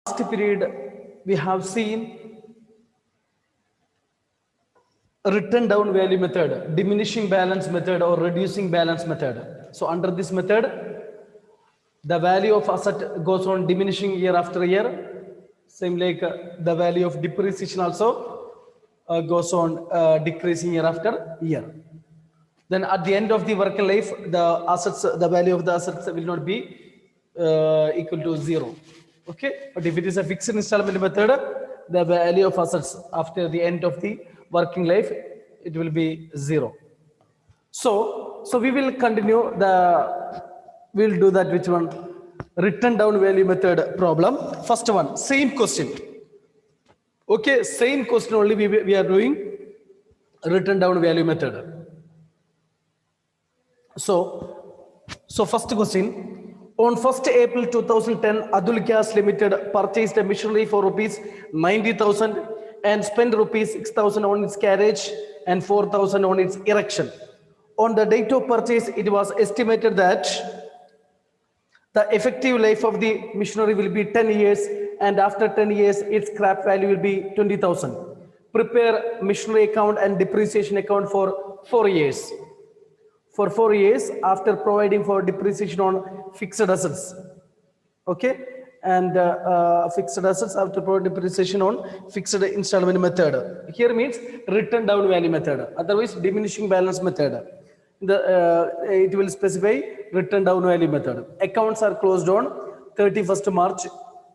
Last period we have seen written down value method, diminishing balance method or reducing balance method. So under this method, the value of asset goes on diminishing year after year. Same like the value of depreciation also goes on decreasing year after year. Then at the end of the working life, the assets, the value of the assets will not be equal to zero. Okay, but if it is a fixed installment method, the value of assets after the end of the working life, it will be zero. So we will continue we'll do that which one? Written down value method problem. First one, same question. Okay, same question only we are doing written down value method. So first question. On 1st April 2010, Adul Gas Limited purchased a machinery for rupees 90,000 and spent rupees 6,000 on its carriage and 4,000 on its erection. On the date of purchase, it was estimated that the effective life of the machinery will be 10 years, and after 10 years, its scrap value will be 20,000. Prepare machinery account and depreciation account for 4 years. For 4 years after providing for depreciation on fixed assets. Okay, and fixed assets after providing depreciation on fixed installment method. Here means written down value method. Otherwise, diminishing balance method. It will specify written down value method. Accounts are closed on 31st March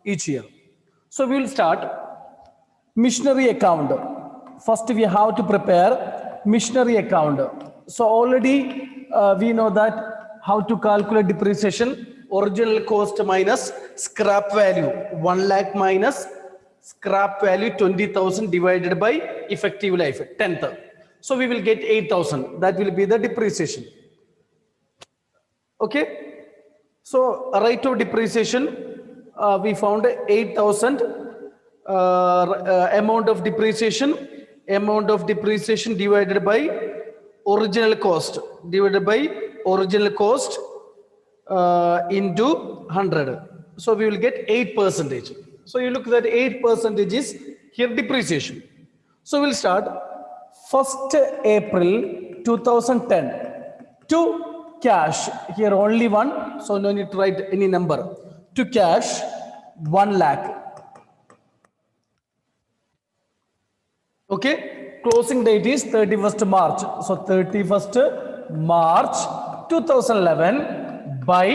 each year. So we will start machinery account. First, we have to prepare machinery account. So already we know that how to calculate depreciation. Original cost minus scrap value 1 lakh minus scrap value 20,000 divided by effective life 10th. So we will get 8,000. That will be the depreciation. Okay. So rate of depreciation we found 8,000 amount of depreciation divided by original cost into 100. So we will get 8%. So you look at 8% is here depreciation. So we'll start 1st April 2010 to cash. Here only one, so no need to write any number. To cash 1 lakh. Okay, closing date is 31st March. So 31st March 2011 by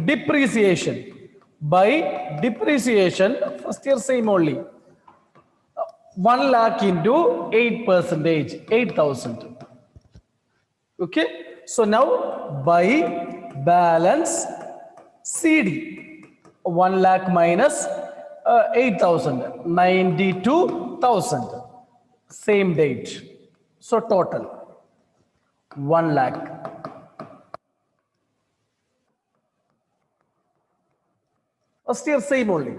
depreciation. First year same only. 1 lakh into 8%, 8,000. Okay, so now by balance CD. 1 lakh minus 8,000, 92,000. Same date. So total 1 lakh. First year same only.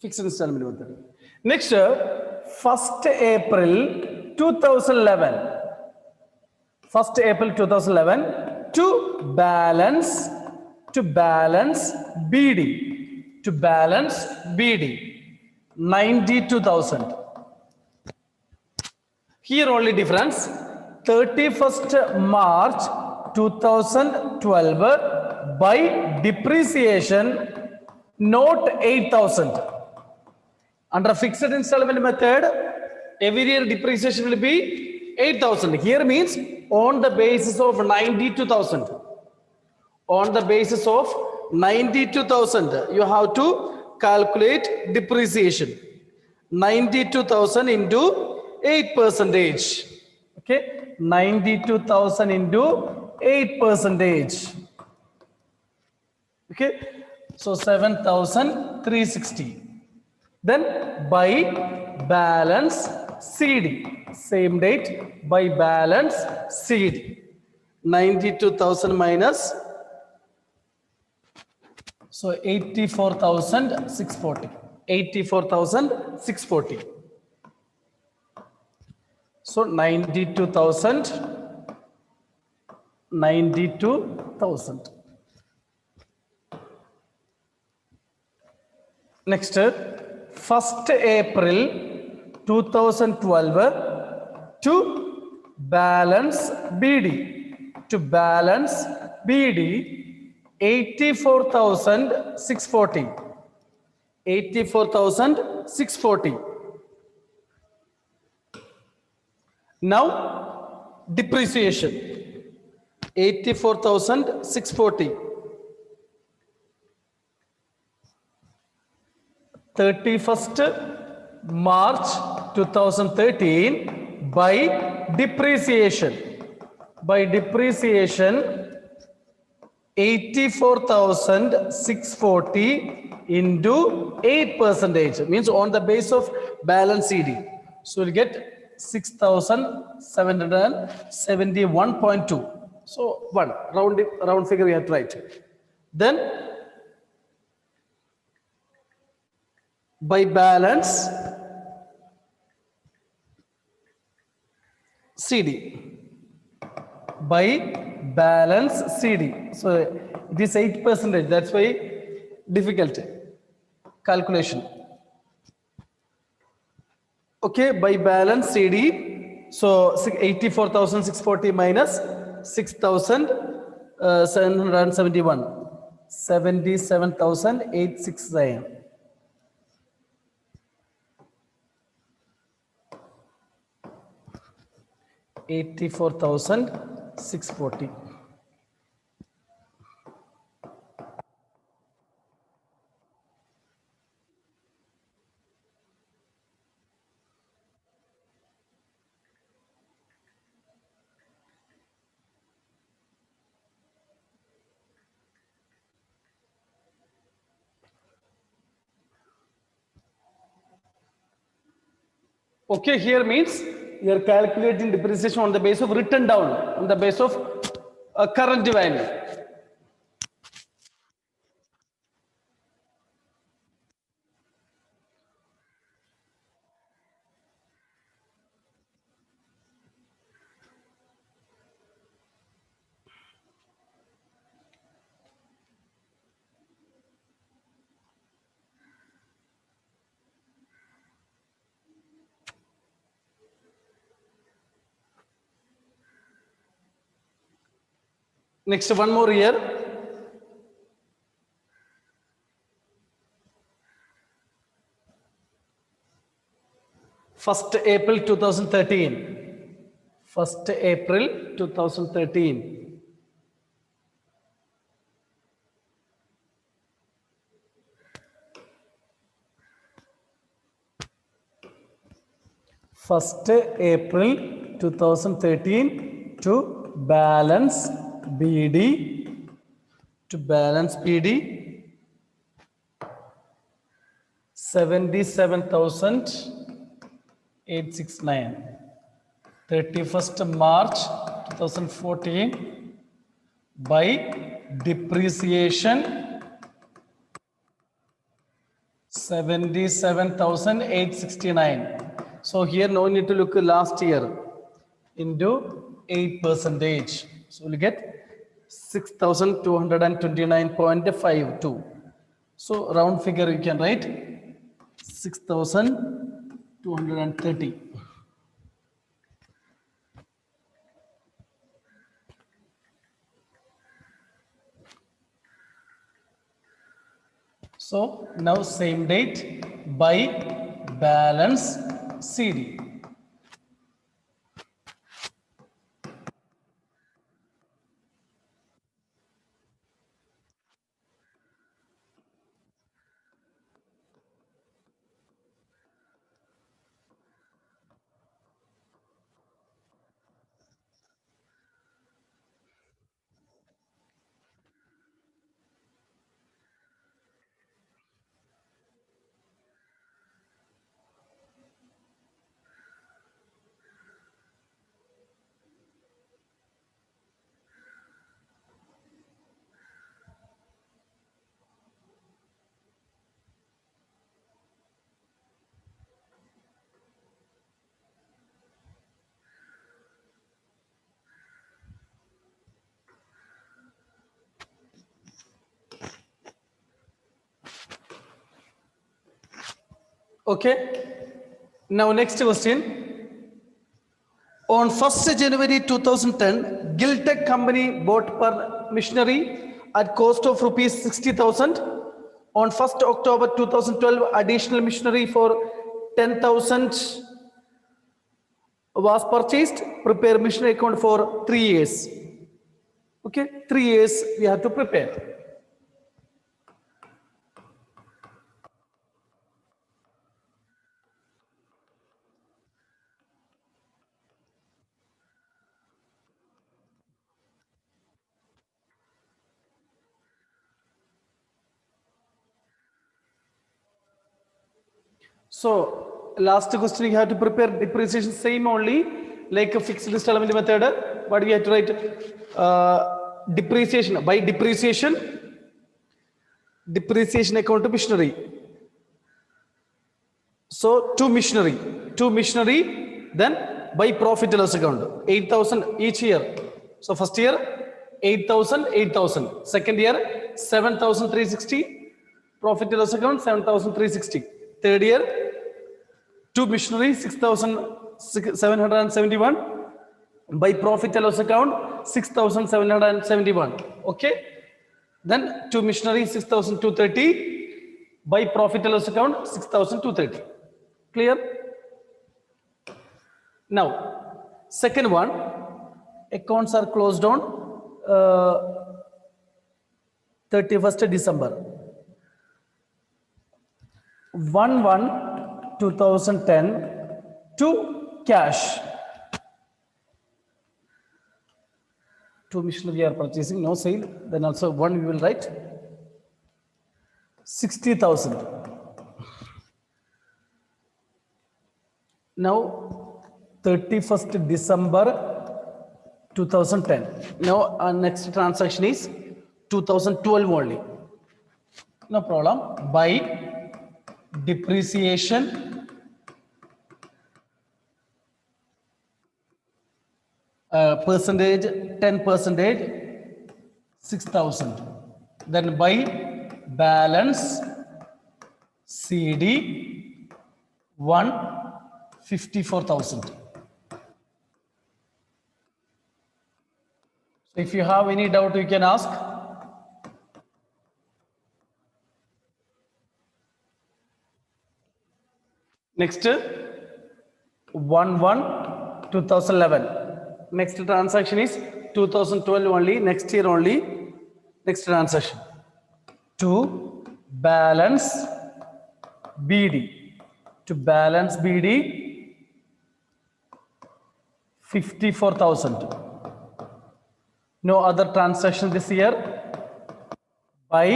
Fixed installment method. Next, 1st April 2011. 1st April 2011 to balance BD. 92,000. Here only difference. 31st March 2012 by depreciation, not 8,000. Under fixed installment method, every year depreciation will be 8,000. Here means on the basis of 92,000. On the basis of 92,000, you have to calculate depreciation. 92,000 into 8%. Okay, 92,000 into 8%. Okay, so 7,360. Then by balance CD, same date by balance CD. 92,000 minus, so 84,640. 84,640. So 92,000. Next, 1st April 2012 to balance BD. To balance BD 84,640. 84,640. Now depreciation 84,640. 31st March 2013 by depreciation. By depreciation 84,640 into 8% means on the base of balance CD. So we'll get 6,771.2. So one round figure we have to write. Then by balance CD. By balance CD. So it is 8%. That's why difficult calculation. Okay, by balance CD. So 84,640 minus 6,771. 77,869. 84,640. Okay, here means you are calculating depreciation on the base of written down, on the base of current value. Next, one more year. First April 2013. 1st April 2013. First April 2013 to balance BD. To balance BD 77,869. 31st March 2014 by depreciation 77,869. So here no need to look last year into 8%. So we'll get 6,229.52. So round figure you can write 6,230. So now same date by balance CD. Okay. Now next question. On 1st January 2010, Giltech company bought per machinery at cost of rupees 60,000. On 1st October 2012, additional machinery for 10,000 was purchased. Prepare machinery account for 3 years. Okay, 3 years we have to prepare. So last question you have to prepare depreciation same only like a fixed installment method. What we have to write? Depreciation by depreciation account to machinery. So two machinery, then by profit and loss account 8,000 each year. So first year 8,000. Second year 7,360 profit and loss account 7,360. Third year two machinery 6,771 by profit and loss account 6,771. Okay, then two machinery 6,230 by profit and loss account 6,230. Clear? Now second one, accounts are closed on 31st December 1/1/2010 to cash. Two machinery are purchasing, no sale. Then also one we will write 60,000. Now 31st December 2010. Now our next transaction is 2012 only. No problem. By depreciation percentage 10%, 6,000. Then by balance CD 154,000. So if you have any doubt, you can ask. Next 1/1/2011. Next transaction is 2012 only, next year only. Next transaction to balance BD. To balance BD 54,000. No other transaction this year. By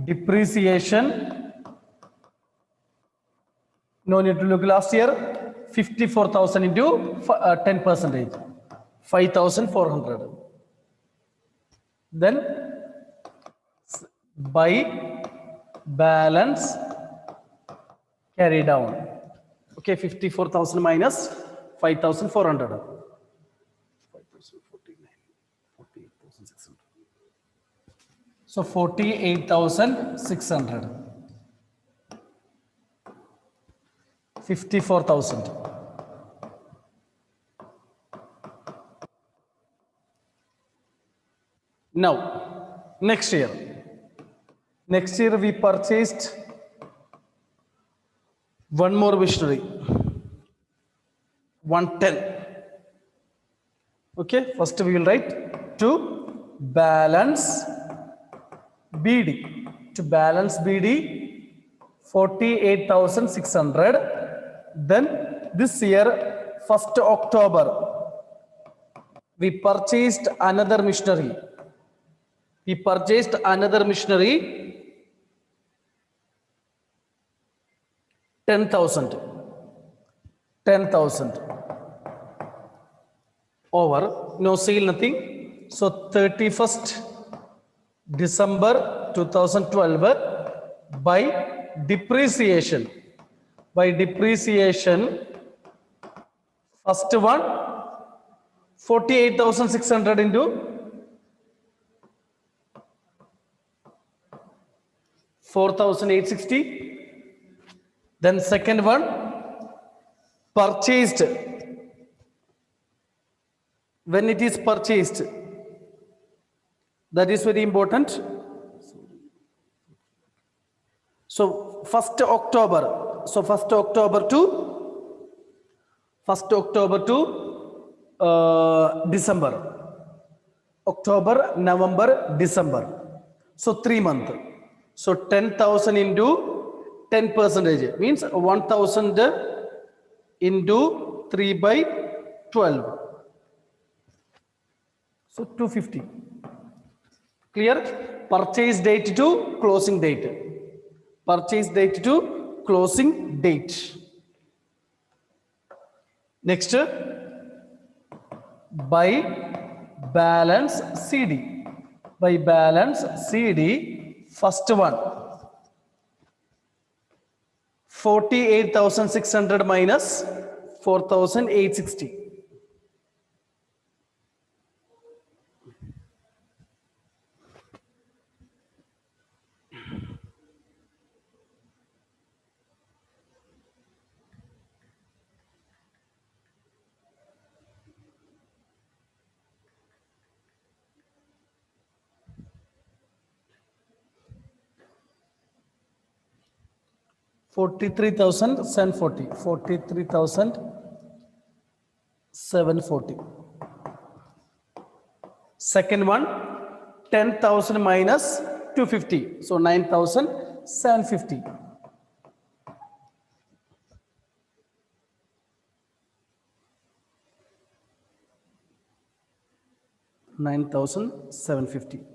depreciation, no need to look last year, 54,000 into 10%, 5,400. Then by balance carry down. Okay, 54,000 minus 5,400. 48,600. So 48,600. 54,000. Now, next year we purchased one more machinery, 110. Okay, first we will write to balance BD. To balance BD 48,600. Then this year 1st October we purchased another machinery. 10,000 over, no sale, nothing. So 31st December 2012 by depreciation. First one 48,600 into 4,860 Then second one, purchased. When it is purchased, that is very important. So 1st October. So 1st October to December. October, November, December. So 3 months. So 10,000 into 10 percentage means 1,000 into 3 by 12. So 250. Clear? Purchase date to closing date. Purchase date to closing date. Next, by balance CD. By balance CD, first one, 48,600 minus 4,860. $43,740. Second one, 10,000 minus 250. So 9,750. $9,750.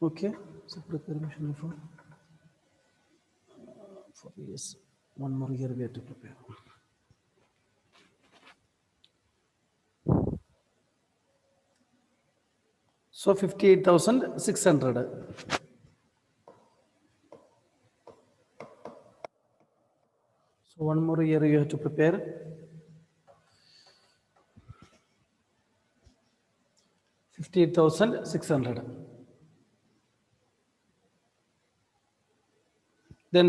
Okay. So prepare mission for yes. One more year we have to prepare. So 58,600. So one more year you have to prepare. 58,600. Then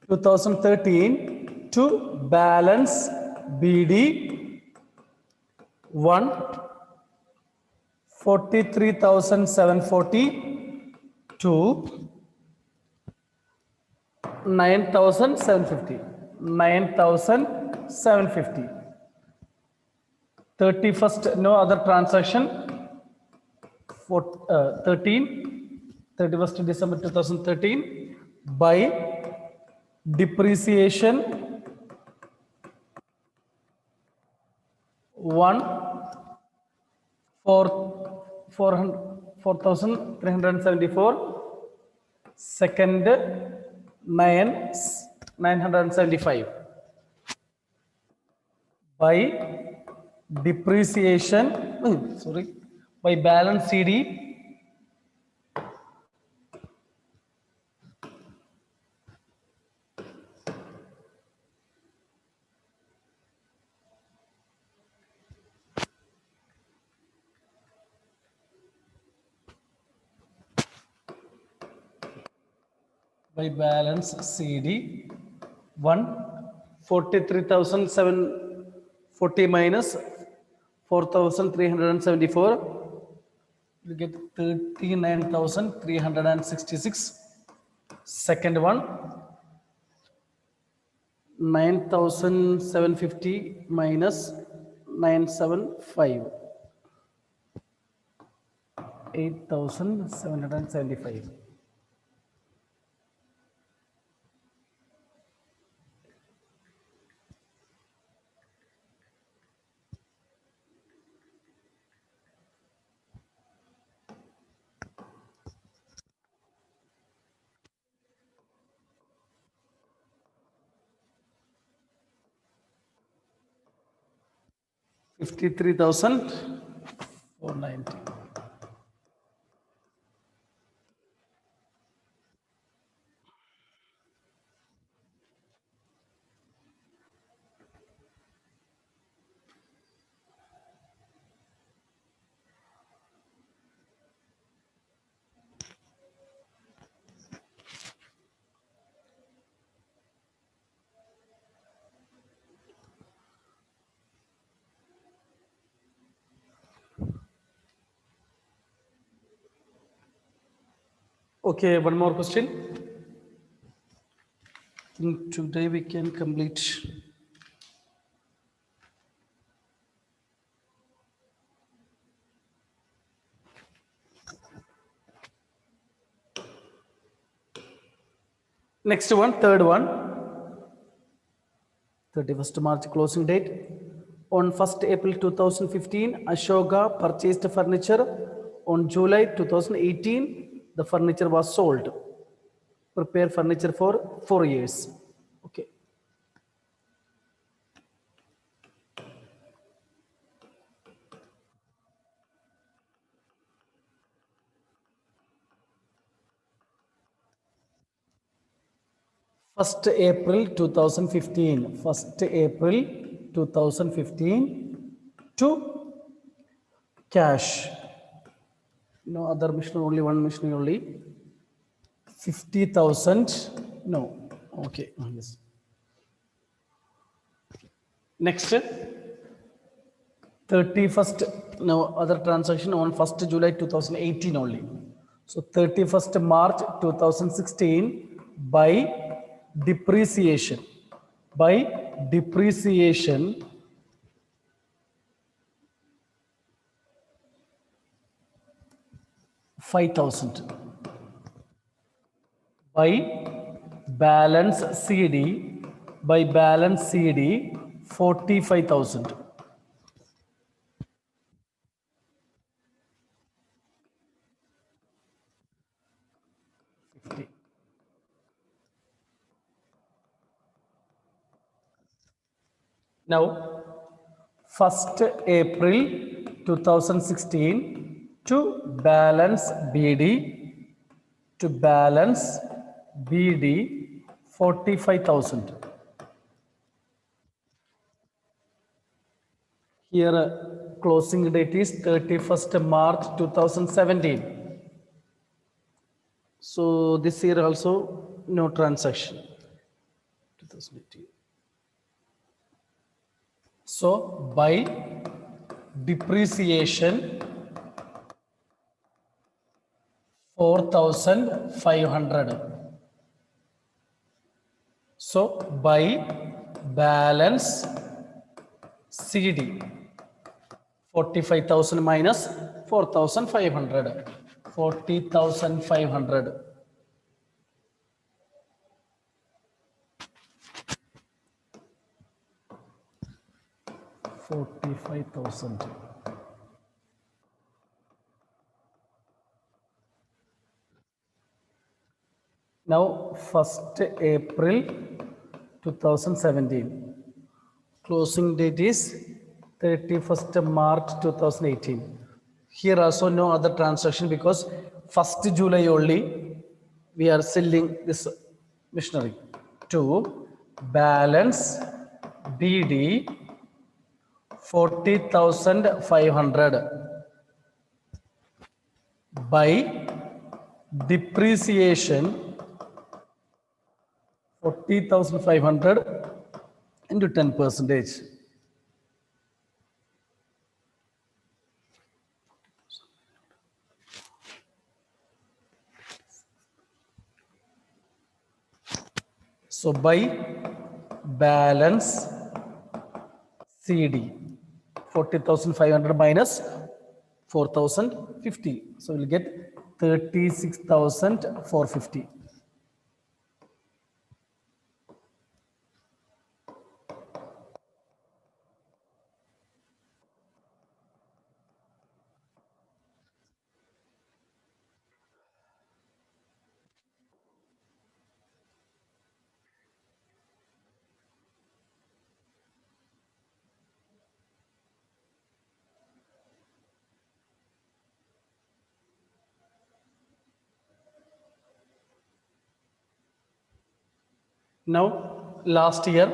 2013 to balance BD 1 43,740 to 9,750. 9,750. 31st, no other transaction. 31st December 2013 by depreciation 1 4,374. Second 975 by depreciation by balance CD by balance CD 43,740 minus 4,374, you get 39,366. Second one 9,750 minus 975, 8,775. $53,490. Okay, one more question. I think today we can complete. Next one, third one. 31st March closing date. On 1st April 2015, Ashoka purchased furniture. On July 2018, the furniture was sold. Prepare furniture for 4 years. Okay. First April 2015. 1st April 2015 to cash. No other mission, only one mission only. 50,000. No. Okay. Yes. Next. 31st. No other transaction on 1st July 2018 only. So 31st March 2016 by depreciation. By depreciation, 5,000. By balance CD, by balance CD, 45,000. Now, 1st April 2016 to balance BD, to balance BD 45,000. Here closing date is 31st March 2017. So this year also no transaction. 2018. So by depreciation 4,500. So by balance CD 45,000 minus 4,500. 40,500. $45,000. Now 1st April 2017. Closing date is 31st March 2018. Here also no other transaction because 1st July only we are selling this machinery to balance BD 40,500 by depreciation 40,500 into 10%. So by balance CD 40,500 minus 4,050. So we'll get 36,450. Now last year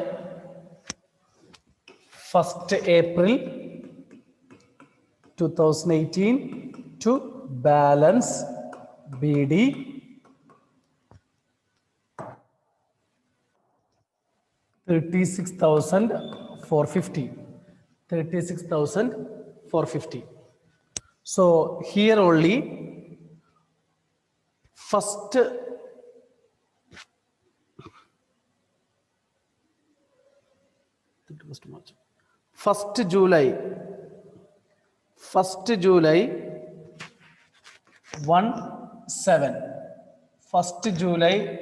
1st April 2018 to balance BD 36,450. 36,450. So here only First, first July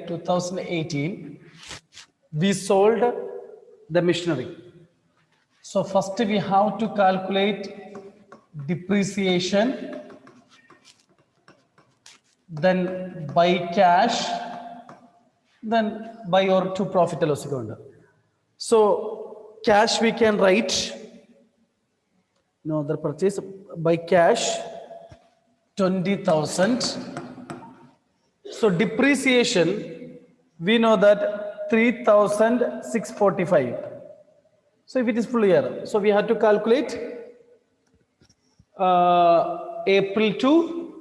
2018 we sold the machinery. So first we have to calculate depreciation, then by cash, then by your to profit and loss account. So cash we can write no other purchase by cash 20,000. So depreciation we know that 3,645. So if it is full year, so we have to calculate April to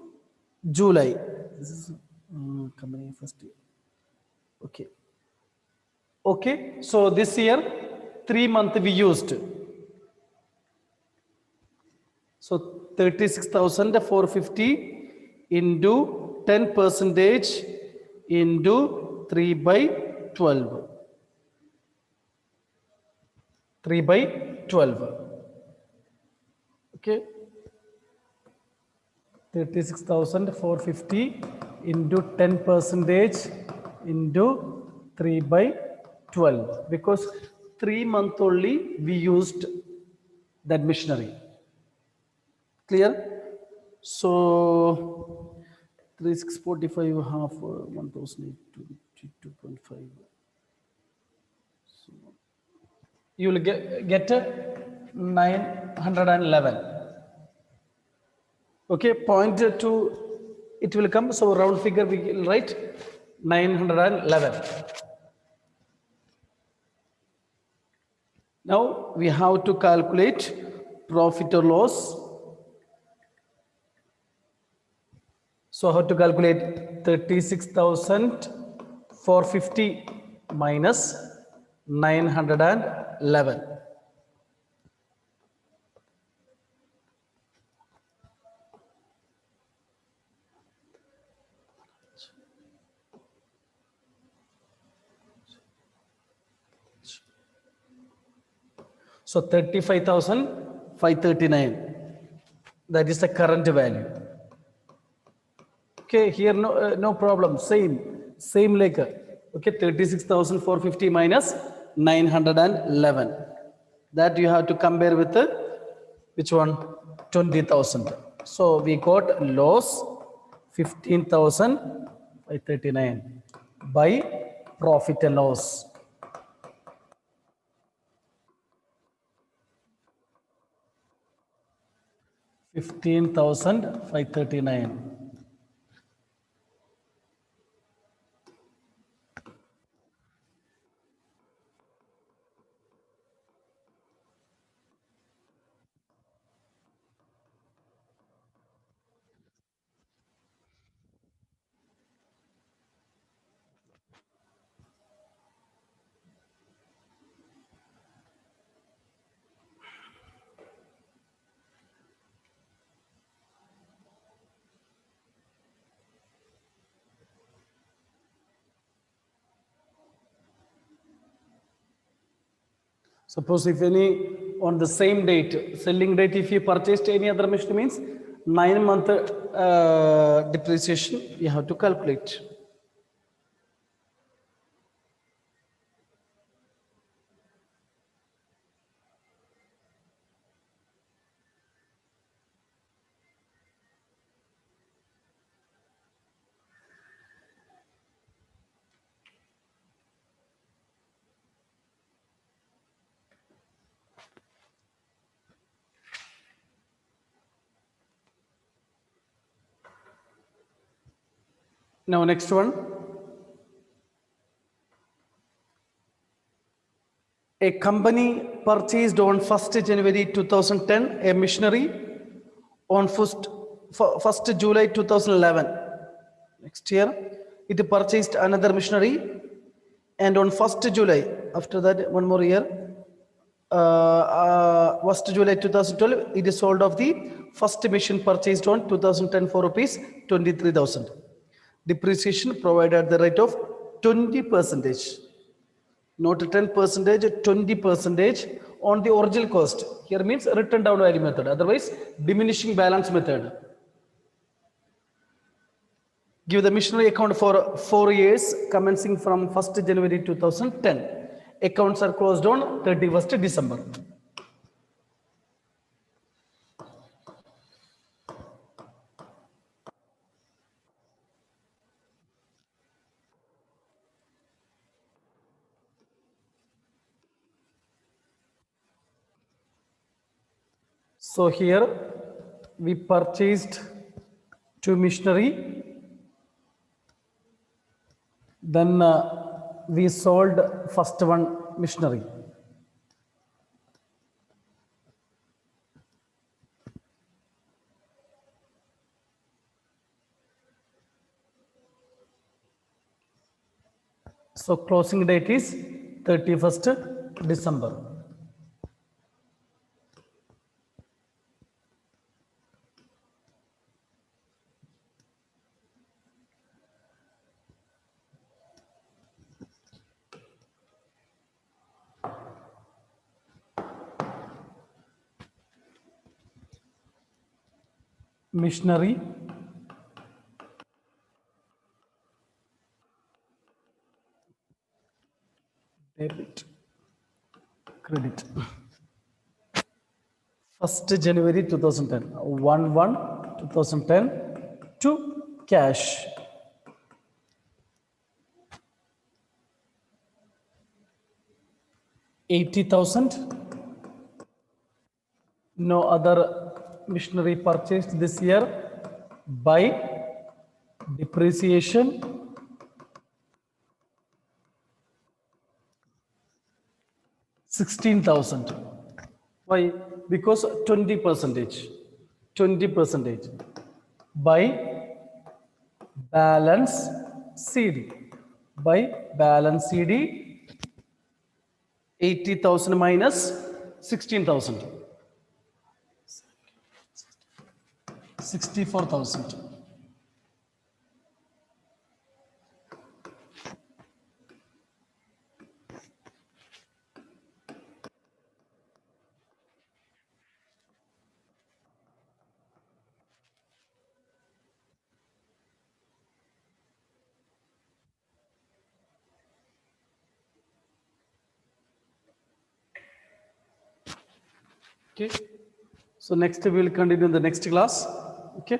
July. This is company first year. Okay. Okay. So this year 3 months we used. So 36,450 into 10% into 3 by 12. 3 by 12. Okay. 36,450 into 10% into 3 by 12. Because 3 months only we used that machinery. Clear? So 3645 half 1,822.5. So you will get 911. Okay, point to it will come. So round figure we will write 911. Now we have to calculate profit or loss. So how to calculate 36,450 minus 911. So 35,539. That is the current value. Okay, here no problem. Same like okay, 36,450 minus 911. That you have to compare with which one? 20,000. So we got loss 15,539 by profit and loss. 15,539. Suppose if any on the same date, selling date, if you purchased any other machine means 9-month depreciation, you have to calculate. Now next one. A company purchased on 1st January 2010 a machinery on 1st July 2011. Next year, it purchased another machinery and on 1st July, after that one more year, 1st July 2012, it is sold of the first machine purchased on 2010 for rupees 23,000. depreciation provided at the rate of 20%, not 10%, 20% on the original cost. Here means written down value method, otherwise diminishing balance method. Give the machinery account for 4 years commencing from 1st January 2010. Accounts are closed on 31st December. So here we purchased 2 machinery, then we sold first one machinery. So closing date is 31st December. Machinery, debit, credit. 1st January 2010, 1/1/2010 to cash. $80,000. No other machinery purchased this year. By depreciation, 16,000. Why? Because 20%. 20% by balance CD. By balance CD, 80,000 minus 16,000. 64,000. Okay. So next we will continue in the next class. Okay.